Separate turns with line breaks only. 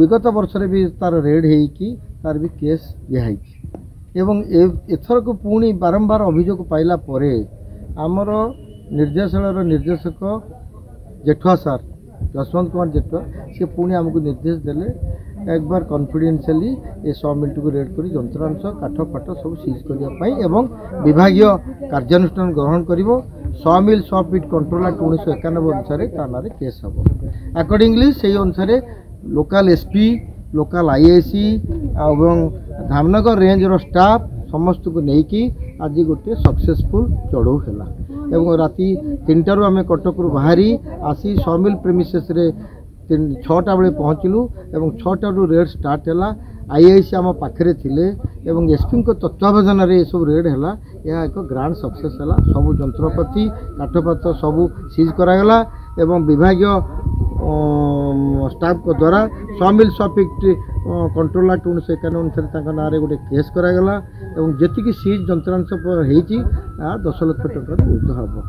विगत वर्ष भी तार रेड होगी तार भी केस दिखाई एथर को पुणी बारंबार अभियोग पाइला परे आमर निर्देशालय निर्देशक जेठुआ सार जसवंत कुमार जेठुआ से पुणी आमको निर्देश देले एक बार कॉन्फिडेंशियली ये 100 मिनट को रेड कर जंत्रांश काठ फाट सब सीज करने एवं विभागीय कार्यानुष्ठान ग्रहण कर 100 मिल 100 फीट कंट्रोल एक्ट 1991 अनुसार थाना केस हम अकॉर्डिंगली से अनुसार लोकल एसपी लोकल आईआईसी एवं धामनगर रेंज रो स्टाफ समस्त को लेकिन आज गोटे सक्सेसफुल चढ़ऊ है एवं राति 3टारू आम कटक बाहरी आसी 100 मिल प्रेमिसेस 6टा बेले पहुँचलु एवं 6टारू रेड स्टार्ट है आईआईसी आम पाखे थिले एवं एसपी तत्वावधान ये सब रेड है यह एक ग्रांड सक्सेस है सबू जंत्रपाति काठपात सबू सीज करागला एवं विभागीय स्टाफ को द्वारा 100 मिल 100 फीट कंट्रोल एक्ट 1991 अनुसार ना गोटे केस करागला एवं जी सीज जंत्रांश होती 10 लाख टଙ୍କା ऊर्ध्व हम।